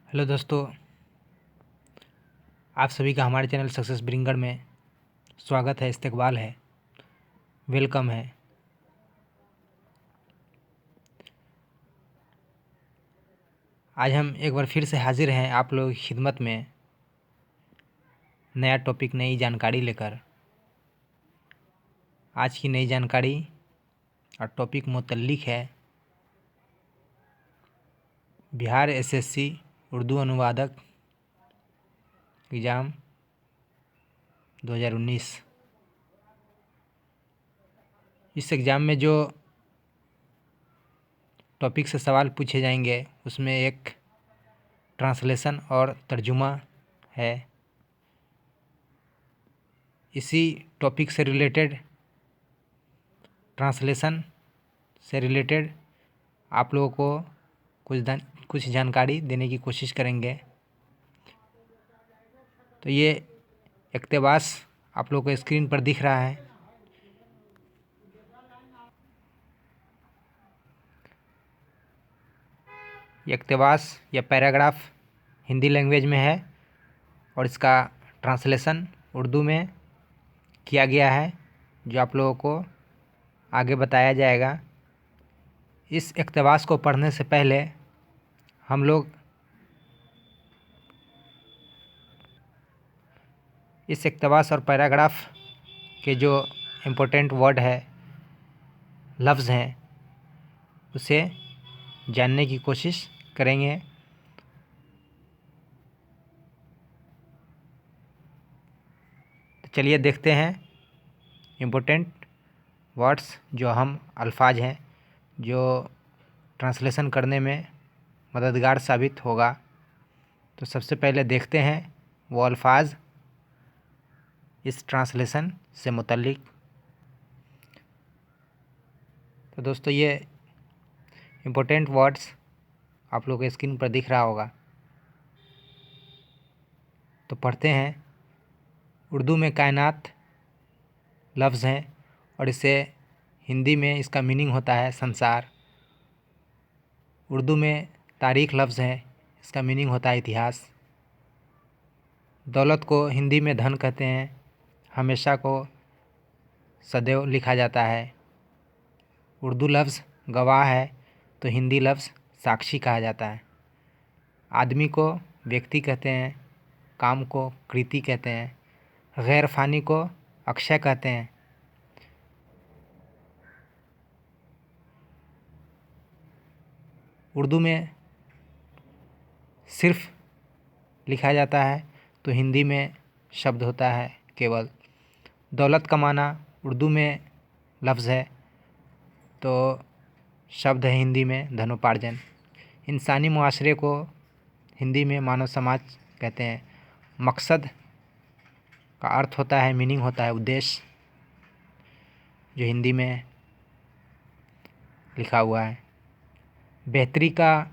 Hello दोस्तों, आप सभी का हमारे चैनल सक्सेस ब्रिंगर में स्वागत है, इस्तकबाल है, वेलकम है। आज हम एक बार फिर से हाजिर हैं आप लोगों की खिदमत में नया टॉपिक, नई जानकारी लेकर। आज की नई जानकारी और टॉपिक मुतल्लिक है बिहार एसएससी उर्दू अनुवादक एग्ज़ाम 2019। इस एग्ज़ाम में जो टॉपिक से सवाल पूछे जाएंगे उसमें एक ट्रांसलेशन और तर्जुमा है। इसी टॉपिक से रिलेटेड, ट्रांसलेशन से रिलेटेड आप लोगों को कुछ जानकारी देने की कोशिश करेंगे। तो ये इक़्तिबास आप लोगों को स्क्रीन पर दिख रहा है। ये इक़्तिबास या पैराग्राफ हिंदी लैंग्वेज में है और इसका ट्रांसलेशन उर्दू में किया गया है, जो आप लोगों को आगे बताया जाएगा। इस इक़्तिबास को पढ़ने से पहले हम लोग इस इक़्तिबास और पैराग्राफ के जो इम्पोर्टेंट वर्ड है, लफ्ज़ हैं, उसे जानने की कोशिश करेंगे। तो चलिए देखते हैं इम्पोर्टेंट वर्ड्स, जो हम अल्फाज हैं, जो ट्रांसलेशन करने में मददगार साबित होगा। तो सबसे पहले देखते हैं वो अल्फाज इस ट्रांसलेशन से मुतल्लिक। तो दोस्तों, ये इम्पोर्टेंट वर्ड्स आप लोगों के स्क्रीन पर दिख रहा होगा। तो पढ़ते हैं। उर्दू में कायनात लफ्ज़ है और इसे हिंदी में इसका मीनिंग होता है संसार। उर्दू में तारीख़ लफ्ज़ है, इसका मीनिंग होता है इतिहास। दौलत को हिंदी में धन कहते हैं। हमेशा को सदैव लिखा जाता है। उर्दू लफ्ज़ गवाह है तो हिंदी लफ्ज़ साक्षी कहा जाता है। आदमी को व्यक्ति कहते हैं, काम को कृति कहते हैं, गैर फ़ानी को अक्षय कहते हैं। उर्दू में सिर्फ लिखा जाता है तो हिंदी में शब्द होता है केवल। दौलत कमाना उर्दू में लफ्ज़ है तो शब्द है हिंदी में धनोपार्जन। इंसानी मुआशरे को हिंदी में मानव समाज कहते हैं। मकसद का अर्थ होता है, मीनिंग होता है उद्देश्य, जो हिंदी में लिखा हुआ है। बेहतरी का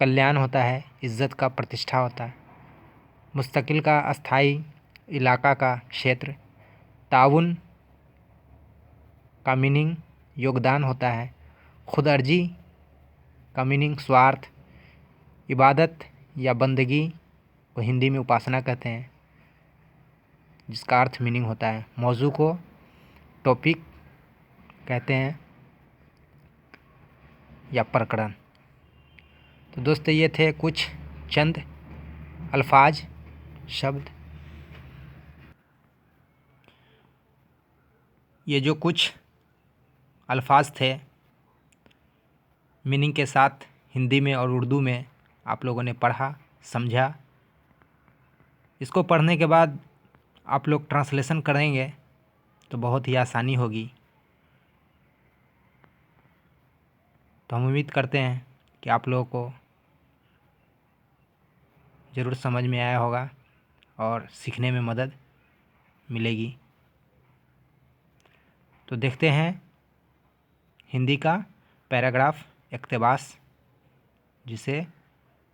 कल्याण होता है, इज़्ज़त का प्रतिष्ठा होता है। मुस्तकिल का अस्थाई, इलाका का क्षेत्र। ताउन का मीनिंग योगदान होता है। खुद अर्जी का मीनिंग स्वार्थ। इबादत या बंदगी को हिंदी में उपासना कहते हैं, जिसका अर्थ मीनिंग होता है। मौजू को टॉपिक कहते हैं या प्रकरण। तो दोस्तों, ये थे कुछ चंद अल्फाज, शब्द। ये जो कुछ अल्फाज थे मीनिंग के साथ हिंदी में और उर्दू में आप लोगों ने पढ़ा, समझा। इसको पढ़ने के बाद आप लोग ट्रांसलेशन करेंगे तो बहुत ही आसानी होगी। तो हम उम्मीद करते हैं कि आप लोगों को ज़रूर समझ में आया होगा और सीखने में मदद मिलेगी। तो देखते हैं हिंदी का पैराग्राफ इक़्तिबास, जिसे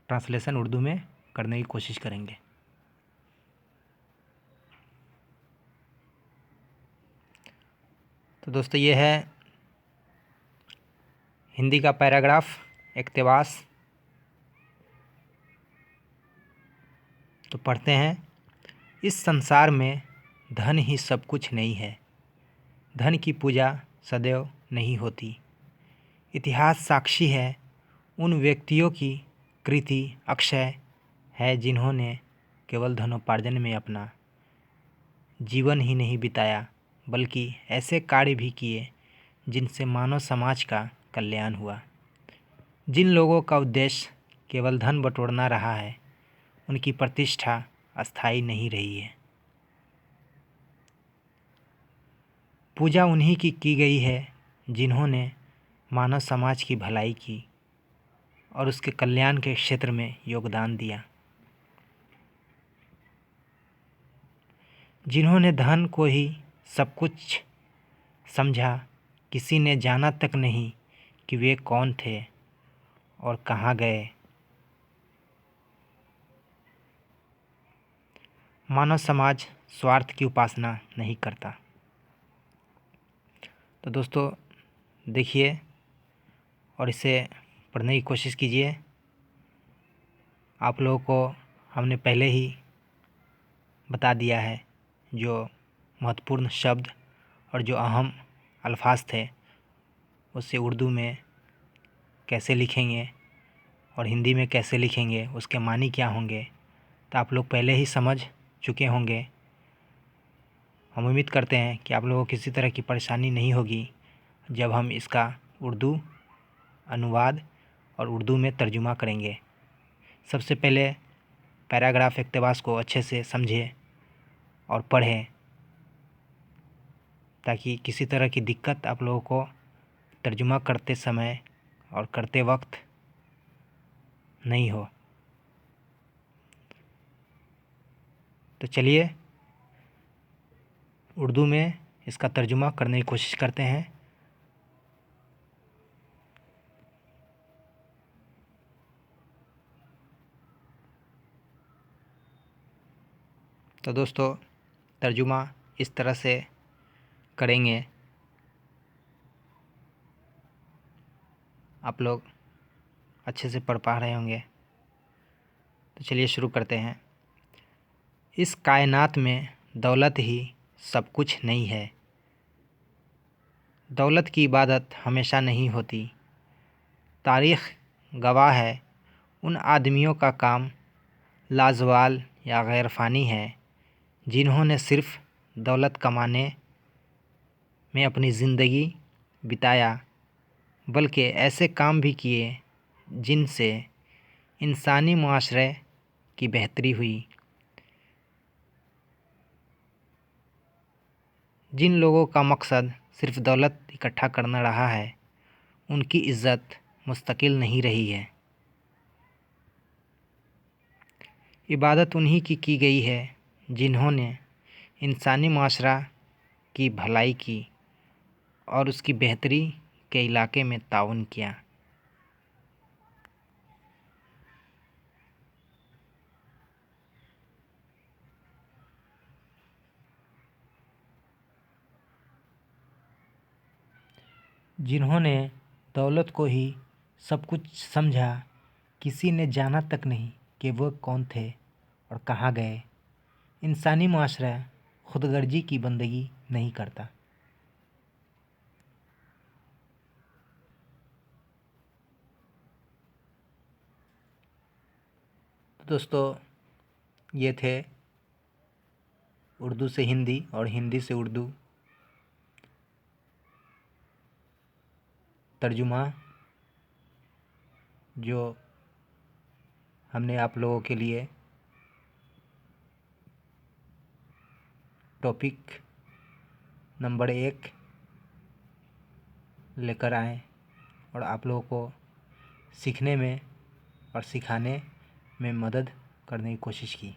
ट्रांसलेशन उर्दू में करने की कोशिश करेंगे। तो दोस्तों, ये है हिंदी का पैराग्राफ इक़्तिबास। तो पढ़ते हैं। इस संसार में धन ही सब कुछ नहीं है, धन की पूजा सदैव नहीं होती। इतिहास साक्षी है उन व्यक्तियों की कृति अक्षय है जिन्होंने केवल धनोपार्जन में अपना जीवन ही नहीं बिताया, बल्कि ऐसे कार्य भी किए जिनसे मानव समाज का कल्याण हुआ। जिन लोगों का उद्देश्य केवल धन बटोरना रहा है, उनकी प्रतिष्ठा अस्थायी नहीं रही है। पूजा उन्हीं की गई है जिन्होंने मानव समाज की भलाई की और उसके कल्याण के क्षेत्र में योगदान दिया। जिन्होंने धन को ही सब कुछ समझा, किसी ने जाना तक नहीं कि वे कौन थे और कहाँ गए। मानव समाज स्वार्थ की उपासना नहीं करता। तो दोस्तों देखिए और इसे पढ़ने की कोशिश कीजिए। आप लोगों को हमने पहले ही बता दिया है जो महत्वपूर्ण शब्द और जो अहम अल्फाज थे उसे उर्दू में कैसे लिखेंगे और हिंदी में कैसे लिखेंगे, उसके मानी क्या होंगे, तो आप लोग पहले ही समझ चुके होंगे। हम उम्मीद करते हैं कि आप लोगों को किसी तरह की परेशानी नहीं होगी जब हम इसका उर्दू अनुवाद और उर्दू में तर्जुमा करेंगे। सबसे पहले पैराग्राफ इक़्तिबास को अच्छे से समझें और पढ़ें ताकि किसी तरह की दिक्कत आप लोगों को तर्जुमा करते समय और करते वक्त नहीं हो। तो चलिए उर्दू में इसका तर्जुमा करने की कोशिश करते हैं। तो दोस्तों तर्जुमा इस तरह से करेंगे, आप लोग अच्छे से पढ़ पा रहे होंगे। तो चलिए शुरू करते हैं। इस कायनात में दौलत ही सब कुछ नहीं है, दौलत की इबादत हमेशा नहीं होती। तारीख़ गवाह है उन आदमियों का काम लाज़वाल या गैर फ़ानी है जिन्होंने सिर्फ़ दौलत कमाने में अपनी ज़िंदगी बिताया, बल्कि ऐसे काम भी किए जिनसे इंसानी माशरे की बेहतरी हुई। जिन लोगों का मकसद सिर्फ़ दौलत इकट्ठा करना रहा है, उनकी इज़्ज़त मुस्तकिल नहीं रही है। इबादत उन्हीं की गई है जिन्होंने इंसानी माशरा की भलाई की और उसकी बेहतरी के इलाके में ताउन किया। जिन्होंने दौलत को ही सब कुछ समझा, किसी ने जाना तक नहीं कि वह कौन थे और कहाँ गए। इंसानी माशरा खुदगर्जी की बंदगी नहीं करता। तो दोस्तों ये थे उर्दू से हिंदी और हिंदी से उर्दू तर्जुमा जो हमने आप लोगों के लिए टॉपिक नंबर 1 लेकर आए और आप लोगों को सीखने में और सिखाने में मदद करने की कोशिश की।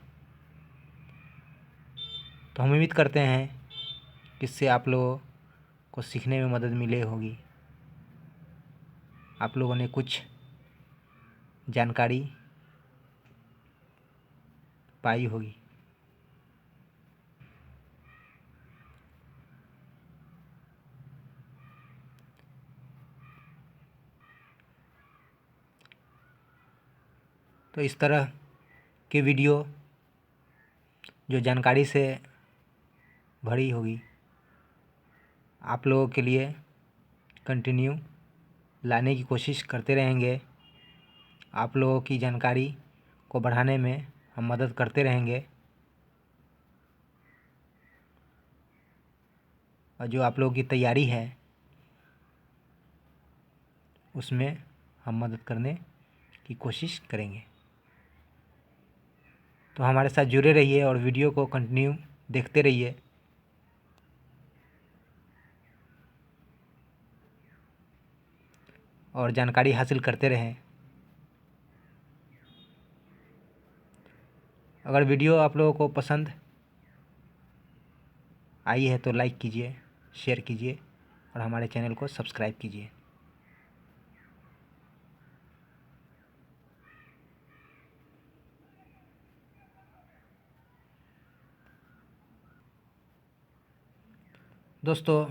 तो हम उम्मीद करते हैं कि इससे आप लोगों को सीखने में मदद मिले होगी, आप लोगों ने कुछ जानकारी पाई होगी। तो इस तरह के वीडियो जो जानकारी से भरी होगी, आप लोगों के लिए कंटिन्यू लाने की कोशिश करते रहेंगे। आप लोगों की जानकारी को बढ़ाने में हम मदद करते रहेंगे, और जो आप लोगों की तैयारी है उसमें हम मदद करने की कोशिश करेंगे। तो हमारे साथ जुड़े रहिए और वीडियो को कंटिन्यू देखते रहिए। और जानकारी हासिल करते रहें। अगर वीडियो आप लोगों को पसंद आई है तो लाइक कीजिए, शेयर कीजिए और हमारे चैनल को सब्सक्राइब कीजिए। दोस्तों,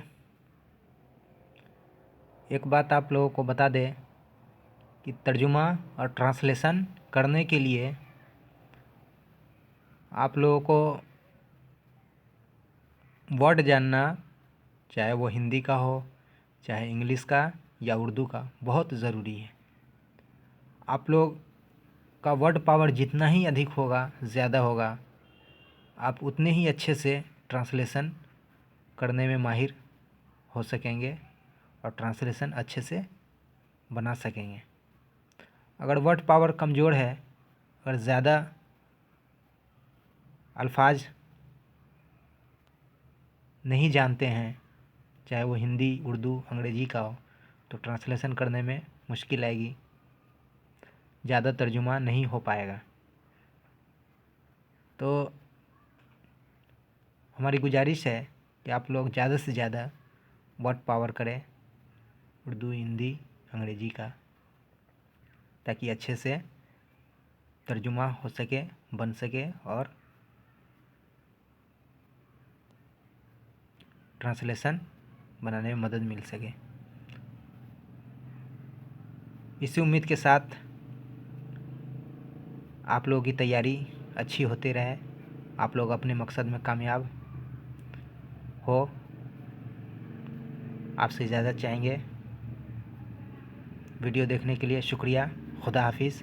एक बात आप लोगों को बता दें कि तर्जुमा और ट्रांसलेशन करने के लिए आप लोगों को वर्ड जानना, चाहे वो हिंदी का हो, चाहे इंग्लिश का या उर्दू का, बहुत ज़रूरी है। आप लोग का वर्ड पावर जितना ही अधिक होगा, ज़्यादा होगा, आप उतने ही अच्छे से ट्रांसलेशन करने में माहिर हो सकेंगे और ट्रांसलेशन अच्छे से बना सकेंगे। अगर वर्ड पावर कमज़ोर है, अगर ज़्यादा अल्फाज नहीं जानते हैं, चाहे वो हिंदी, उर्दू, अंग्रेज़ी का हो, तो ट्रांसलेशन करने में मुश्किल आएगी, ज़्यादा तर्जुमा नहीं हो पाएगा। तो हमारी गुजारिश है कि आप लोग ज़्यादा से ज़्यादा वर्ड पावर करें उर्दू, हिंदी, अंग्रेज़ी का, ताकि अच्छे से तर्जुमा हो सके, बन सके और ट्रांसलेशन बनाने में मदद मिल सके। इसी उम्मीद के साथ आप लोगों की तैयारी अच्छी होती रहे, आप लोग अपने मकसद में कामयाब हो, आपसे ज़्यादा चाहेंगे। वीडियो देखने के लिए शुक्रिया। खुदा हाफिज़।